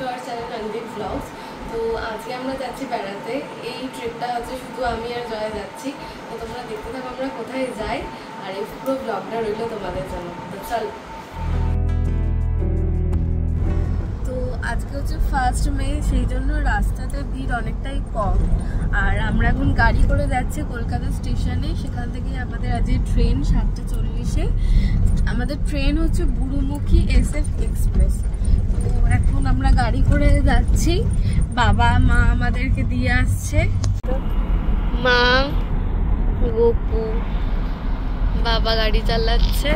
Our channel অনবিট blogs. তো আজকে আমরা যাচ্ছি বেড়াতে। এই ট্রিপটা হচ্ছে শুধু আমি আর জয়া যাচ্ছি। তো তোমরা দেখতে থাকো আমরা কোথায় যাই, আর এই পুরো ব্লগটা রইল তোমাদের জন্য। তো চল। তো আজকে হচ্ছে 1 মে, সেই জন্য রাস্তাতে ভিড় অনেকটাই কম। আর আমরা এখন গাড়ি করে যাচ্ছি কলকাতা স্টেশনে। সেখান থেকে আমাদের আজকে ট্রেন 7:40-এ। আমাদের ট্রেন হচ্ছে বুড়োমুখী SF এক্সপ্রেস। তো এখন আমরা গাড়ি করে যাচ্ছি, বাবা মা আমাদেরকে দিয়ে আসছে। মা, গোপু, বাবা গাড়ি চালাচ্ছে।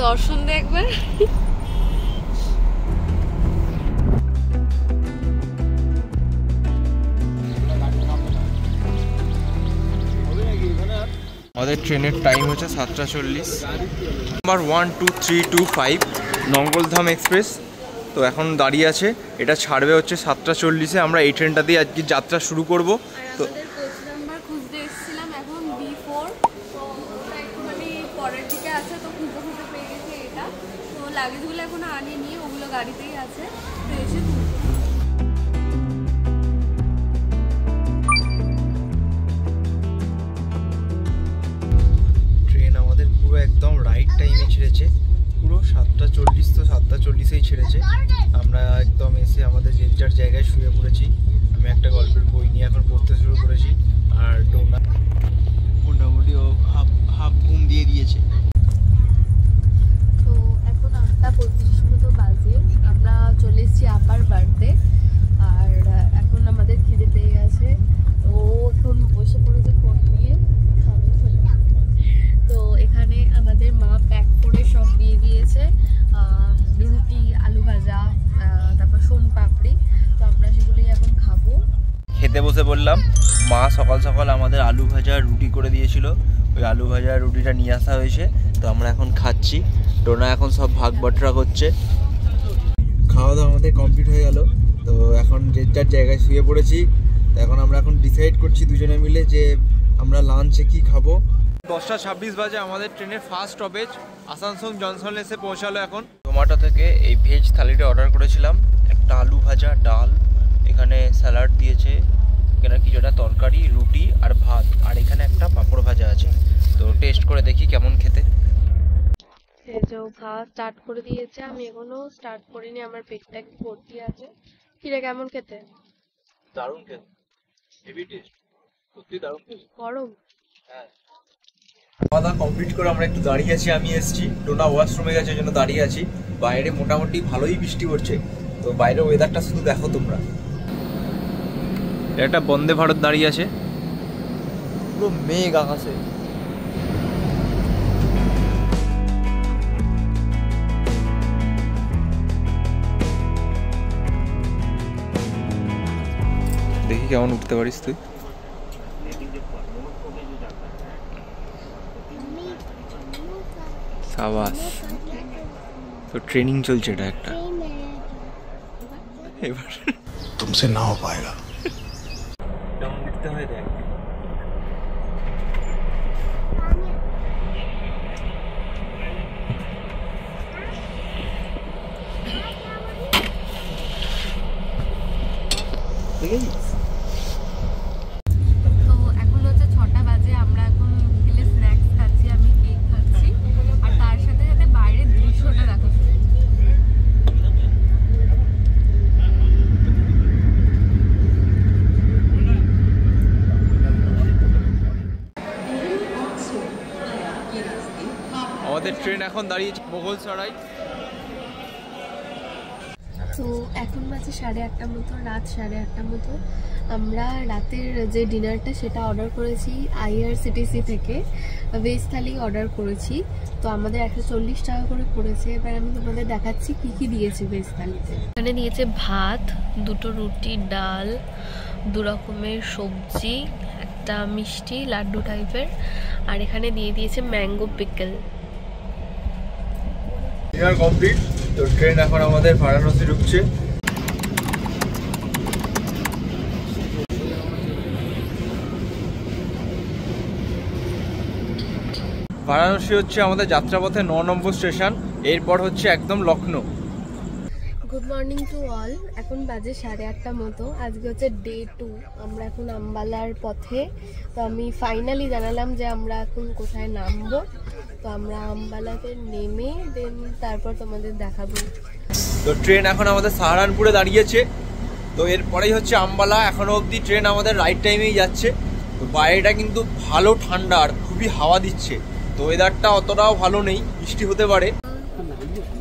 দর্শন দেখবে। আমাদের ট্রেনের টাইম হচ্ছে 7:40। Number 1, 2, 3, 2, 5 Nangaldham express. তো এখন দাঁড়িয়ে আছে, এটা ছাড়বে হচ্ছে 7:40-এ। আমরা এই ট্রেনটা দিয়ে আজকে যাত্রা শুরু করব। তো খুঁজতে এসেছিলাম এখন B4, তো ওটা একটুখানি পরের দিকে আছে। তো খুঁজতে খুঁজতে পেয়ে গেছি এটা। তো লাগেজগুলো এখনো আনিনি, ওগুলো গাড়িতেই আছে। তো এসে পুরো একদম রাইট টাইমে ছেড়েছে, পুরো 7:40। তো 7:40-এই ছেড়েছে। আমরা একদম এসে আমাদের যে যার জায়গায় শুয়ে পড়েছি। আমি একটা গল্পের বই নিয়ে এখন পড়তে শুরু করেছি। আর ডোনা মোটামুটি ও হাফ ঘুম দিয়ে দিয়েছে। তো এখন 8:35 মতো বাজে। আমরা চলে এসেছি আপার বাড়িতে। আর এখন আমাদের খিদে পেয়ে গেছে। তো এখন বসে পড়েছে ফোন নিয়ে। তো এখানে আমাদের মা প্যাক করে সব দিয়ে দিয়েছে, রুটি, আলু ভাজা, তারপর সোন পাপড়ি। তো আমরা সেগুলোই এখন খাবো। খেতে বসে বললাম। মা সকাল সকাল আমাদের আলু ভাজা রুটি করে দিয়েছিল। ওই আলু ভাজা রুটিটা নিয়ে আসা হয়েছে। তো আমরা এখন খাচ্ছি। টোনা এখন সব ভাগ বটরা করছে। খাওয়া দাওয়া আমাদের কমপ্লিট হয়ে গেল। তো এখন যে যার জায়গায় শুয়ে পড়েছি। তো এখন আমরা ডিসাইড করছি দুজনে মিলে যে আমরা লাঞ্চে কি খাবো। 10:26 বাজে আমাদের ট্রেনের ফার্স্ট স্টপেজ আসানসোল জংশন এসে পৌঁছালো। এখন জোম্যাটো থেকে এই ভেজ থালিটা অর্ডার করেছিলাম। একটা আলু ভাজা, ডাল, এখানে স্যালাড দিয়েছে, এখানে কিছুটা তরকারি, রুটি আর ভাত, আর এখানে একটা পাঁপড় ভাজা আছে। তো টেস্ট করে দেখি কেমন খেতে। খাওয়া স্টার্ট করে দিয়েছে, আমি এখনো স্টার্ট করিনি, আমার পেটটা একটু ভর্তি আছে। কিরে কেমন খেতে? দারুণ খেতে, হেভি টেস্ট, সত্যি দারুণ টেস্ট। গরম? হ্যাঁ। খাওয়া দাওয়া কমপ্লিট করে আমরা একটু দাঁড়িয়ে আছি। আমি এসেছি, টোনা ওয়াশরুমে গেছে, ওই জন্য দাঁড়িয়ে আছি। বাইরে মোটামুটি ভালোই বৃষ্টি পড়ছে। তো বাইরের ওয়েদারটা শুধু দেখো তোমরা। একটা বন্দে ভারত দাঁড়িয়ে আছে, পুরো মেঘ আকাশে। দেখি কেমন উঠতে পারিস তুই। সাবাস। তো ট্রেনিং চলছে এটা একটা। এবার तुमसे ना हो पाएगा। কেমন উঠতে হয় দেখ। তো এখন হচ্ছে 6টা বাজে। আমরা এখন বিকেলে স্ন্যাক্স খাচ্ছি, আমি কেক খাচ্ছি। আর তার সাথে সাথে বাইরের দৃশ্যটা দেখো। আমাদের ট্রেন এখন দাঁড়িয়েছে মোগলসরাই। তো এখন বাজে 8:30 মতো, রাত 8:30 মতো। আমরা রাতের যে ডিনারটা সেটা অর্ডার করেছি IRCTC থেকে, ভেজ থালি অর্ডার করেছি। তো আমাদের 140 টাকা করে পড়েছে। এবার আমি তোমাদের দেখাচ্ছি কি কি দিয়েছে ভেজ থালিতে। এখানে দিয়েছে ভাত, 2টো রুটি, ডাল, 2 রকমের সবজি, একটা মিষ্টি লাড্ডু টাইপের, আর এখানে দিয়ে দিয়েছে ম্যাঙ্গো পিকল। Dinner complete. তো ট্রেন এখন আমাদের বারাণসী ঢুকছে। বারাণসী হচ্ছে আমাদের যাত্রাপথে 9 নম্বর স্টেশন। এরপর হচ্ছে একদম Lucknow. Good morning to all. এখন বাজে 8:30 মতো। আজকে হচ্ছে ডে 2। আমরা এখন আম্বালার পথে। তো আমি ফাইনালি জানালাম যে আমরা এখন কোথায় নামবো। তো আমরা আম্বালাতে নেমে দেন তারপর তোমাদের দেখাবো। তো ট্রেন এখন আমাদের সাহারানপুরে দাঁড়িয়েছে। তো এরপরেই হচ্ছে আম্বালা। এখনো অবধি ট্রেন আমাদের রাইট টাইমেই যাচ্ছে। তো বাইরেটা কিন্তু ভালো ঠান্ডা আর খুবই হাওয়া দিচ্ছে। তো ওয়েদারটা অতটাও ভালো নেই, বৃষ্টি হতে পারে।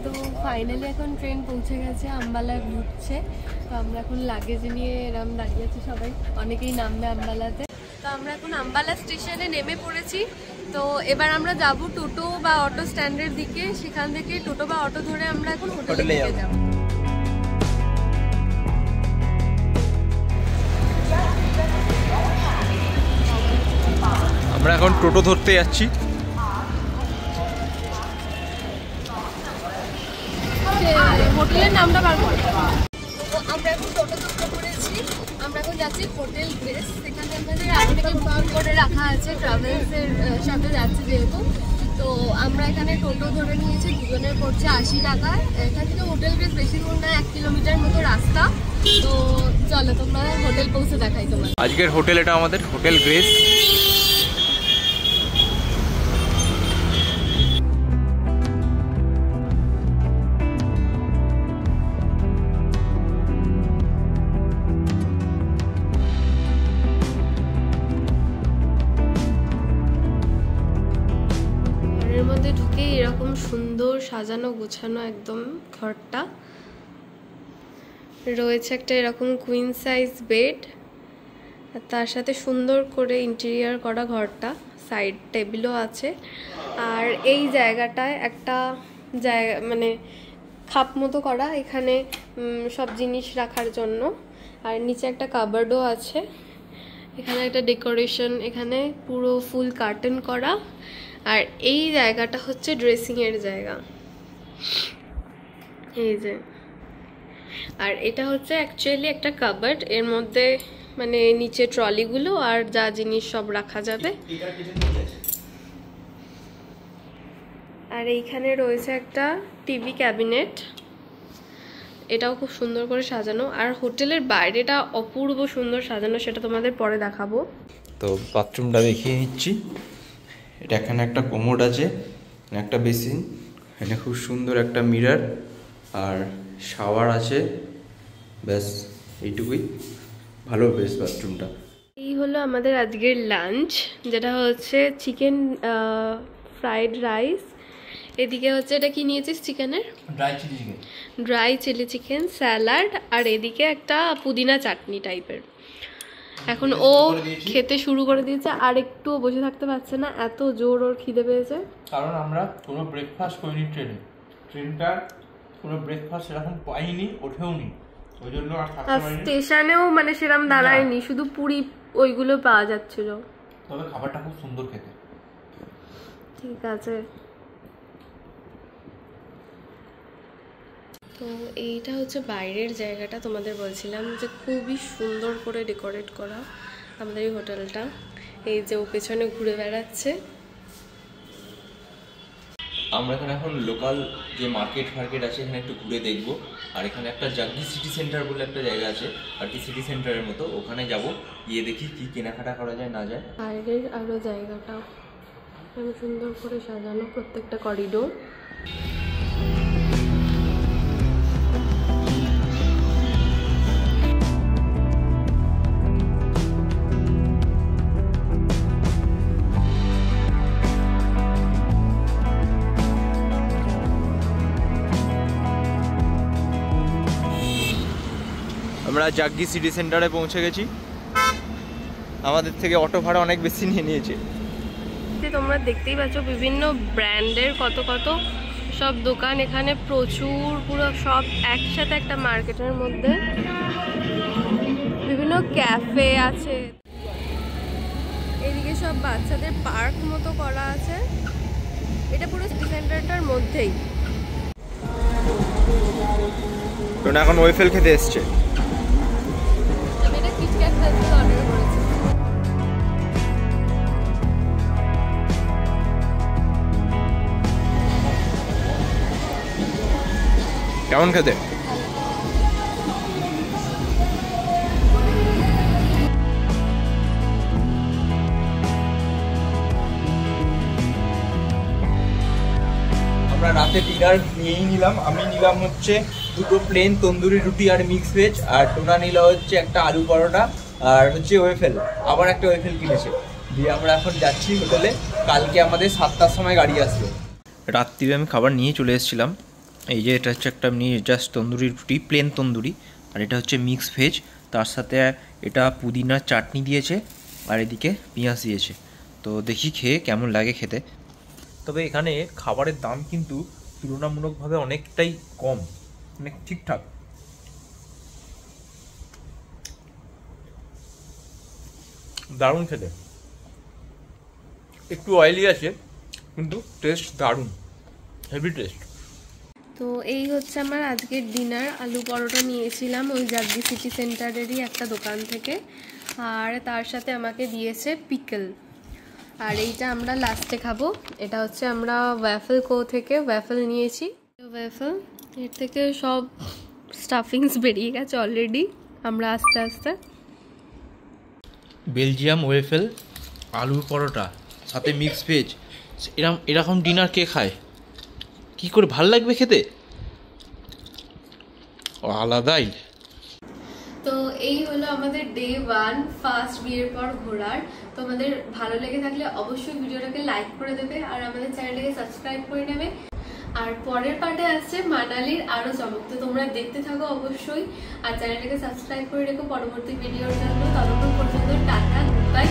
তো ফাইনালি এখন ট্রেন পৌঁছে গেছে, আম্বালায় ঢুকছে। তো আমরা এখন লাগেজ নিয়ে এরম দাঁড়িয়ে আছি, সবাই অনেকেই নামবে আম্বালাতে। তো আমরা এখন আম্বালা স্টেশনে নেমে পড়েছি। তো এবার আমরা যাব টোটো বা অটো স্ট্যান্ডের দিকে। সেখান থেকে টোটো বা অটো ধরে আমরা এখন হোটেলে যাব। আমরা এখন টোটো ধরতে যাচ্ছি। হোটেলের নামটা বার করো। আমরা এখন টোটো ধরতে পড়েছি। আমরা এখন যাচ্ছি হোটেল গ্রেস। সেখানে আমাদের আগে থেকে বুকিং করে রাখা আছে, ট্রাভেলসের সাথে যাচ্ছে যেহেতু। তো আমরা এখানে টোটো ধরে নিয়েছি, দুজনের পড়ছে 80 টাকা। এখান থেকে হোটেল গ্রেস বেশি দূর না, 1 কিলোমিটার মতো রাস্তা। তো চলো তোমরা হোটেল পৌঁছে দেখাই তোমার। আজকের হোটেল এটা আমাদের হোটেল গ্রেস। এর মধ্যে ঢুকে এরকম সুন্দর সাজানো গোছানো একদম ঘরটা রয়েছে। একটা এরকম কুইন সাইজ বেড, আর তার সাথে সুন্দর করে ইন্টেরিয়ার করা ঘরটা। সাইড টেবিলও আছে। আর এই জায়গাটায় একটা জায়গা মানে খাপ মতো করা, এখানে সব জিনিস রাখার জন্য। আর নিচে একটা কাবার্ডও আছে। এখানে একটা ডেকোরেশন, এখানে পুরো ফুল কার্টেন করা। আর এই জায়গাটা হচ্ছে ড্রেসিংয়ের জায়গা, এই যে। আর এটা হচ্ছে অ্যাকচুয়ালি একটা কাবার্ড। এর মধ্যে মানে নিচে ট্রলিগুলো আর যা জিনিস সব রাখা যাবে। আর এইখানে রয়েছে একটা টিভি ক্যাবিনেট, এটাও খুব সুন্দর করে সাজানো। আর হোটেলের বাইরেটা অপূর্ব সুন্দর সাজানো, সেটা তোমাদের পরে দেখাবো। তো বাথরুমটা দেখিয়ে নিচ্ছি। এটা এখানে একটা কোমোড আছে, একটা বেসিন, এখানে খুব সুন্দর একটা মিরর আর শাওয়ার আছে। ব্যাস এইটুকুই, ভালো বেশ বাথরুমটা। এই হলো আমাদের আজকের লাঞ্চ, যেটা হচ্ছে চিকেন ফ্রাইড রাইস। এদিকে হচ্ছে এটা কি নিয়েছিস চিকেনের? ড্রাই চিলি চিকেন, স্যালাড, আর এদিকে একটা পুদিনা চাটনি টাইপের। এখন ও খেতে শুরু করে দিয়েছে, আর একটু বসে থাকতে পারছে না, এত জোর ওর খিদে পেয়েছে। কারণ আমরা কোনো ব্রেকফাস্ট করিনি ট্রেনটা কোনো ব্রেকফাস্ট সেরকম পাইনি, ওঠেও নি, ওই জন্য আর থাকতে পারিনি। স্টেশনেও মানে সেরকম দাঁড়ায়নি, শুধু পুরি ওইগুলো পাওয়া যাচ্ছিল। তবে খাবারটা খুব সুন্দর খেতে। ঠিক আছে। তো এইটা হচ্ছে বাইরের জায়গাটা, তোমাদের বলছিলাম যে খুবই সুন্দর করে ডেকোরেট করা আমাদের এই হোটেলটা। এই যে ও পেছনে ঘুরে বেড়াচ্ছে। আমরা এখানে এখন লোকাল যে মার্কেট আছে এখানে একটু ঘুরে দেখবো। আর এখানে একটা জাগি সিটি সেন্টার বলে একটা জায়গা আছে আর কি, সিটি সেন্টারের মতো, ওখানে যাব, গিয়ে দেখি কি কেনাকাটা করা যায় না যায়। বাইরের আরও জায়গাটা সুন্দর করে সাজানো, প্রত্যেকটা করিডোর। আমরা জাগি সিটি সেন্টারে পৌঁছে গেছি। আমাদের থেকে অটো ভাড়া অনেক বেশি নিয়ে নিয়েছে। তোমরা দেখতেই পাচ্ছ বিভিন্ন ব্র্যান্ডের কত কত সব দোকান এখানে প্রচুর, পুরো সব একসাথে একটা মার্কেটের মধ্যে। বিভিন্ন ক্যাফে আছে, এদিকে সব বাচ্চাদের পার্ক মতো করা আছে। এটা পুরো সিটি সেন্টারটার মধ্যেই। টোনা এখন ওয়েফেল খেতে এসছে। আমি এটা কিটক্যাট অর্ডার করেছি। কেমন খেতে? রাতে ডিনার নিয়েই নিলাম। আমি নিলাম হচ্ছে 2টো প্লেন তন্দুরি রুটি আর মিক্স ভেজ, আর টোনা নিল হচ্ছে একটা আলু পরোটা আর হচ্ছে ওয়েফেল, আবার একটা ওয়েফেল কিনেছে। দিয়ে আমরা এখন যাচ্ছি হোটেলে, কালকে আমাদের 7টার সময় গাড়ি আসবে। রাত্রিরে আমি খাবার নিয়ে চলে এসেছিলাম। এই যে এটা হচ্ছে একটা নিয়ে জাস্ট তন্দুরি রুটি, প্লেন তন্দুরি, আর এটা হচ্ছে মিক্স ভেজ, তার সাথে এটা পুদিনার চাটনি দিয়েছে আর এদিকে পেঁয়াজ দিয়েছে। তো দেখি খেয়ে কেমন লাগে খেতে। তবে এখানে খাবারের দাম কিন্তু তুলনামূলকভাবে অনেকটাই কম, অনেক ঠিকঠাক। দারুণ খেতে, একটু অয়েলি আছে কিন্তু টেস্ট দারুণ, হেভি টেস্ট। তো এই হচ্ছে আমার আজকের ডিনার। আলু পরোটা নিয়েছিলাম ওই জাগদি সিটি সেন্টারেরই একটা দোকান থেকে, আর তার সাথে আমাকে দিয়েছে পিকল। আর এইটা আমরা লাস্টে খাবো। এটা হচ্ছে আমরা ওয়াফেল কো থেকে ওয়াফেল নিয়েছি। ওয়াফেল এর থেকে সব স্টাফিংস বেরিয়ে গেছে অলরেডি, আমরা আস্তে আস্তে। বেলজিয়াম ওয়েফেল, আলুর পরোটা, সাথে মিক্স ভেজ, এরকম ডিনার কে খায়? কি করে ভাল লাগবে খেতে, আলাদাই। তো এই হলো আমাদের ডে 1 ফার্স্ট বিয়ের পর ঘোরার। তো আমাদের ভালো লেগে থাকলে অবশ্যই ভিডিওটাকে লাইক করে দেবে আর আমাদের চ্যানেলটাকে সাবস্ক্রাইব করে নেবে। আর পরের পার্টে আসছে মানালির আরো চমক, তো তোমরা দেখতে থাকো অবশ্যই, আর চ্যানেলটাকে সাবস্ক্রাইব করে রেখো পরবর্তী ভিডিওর জন্য। ততক্ষণ পর্যন্ত টাটা, গুড বাই।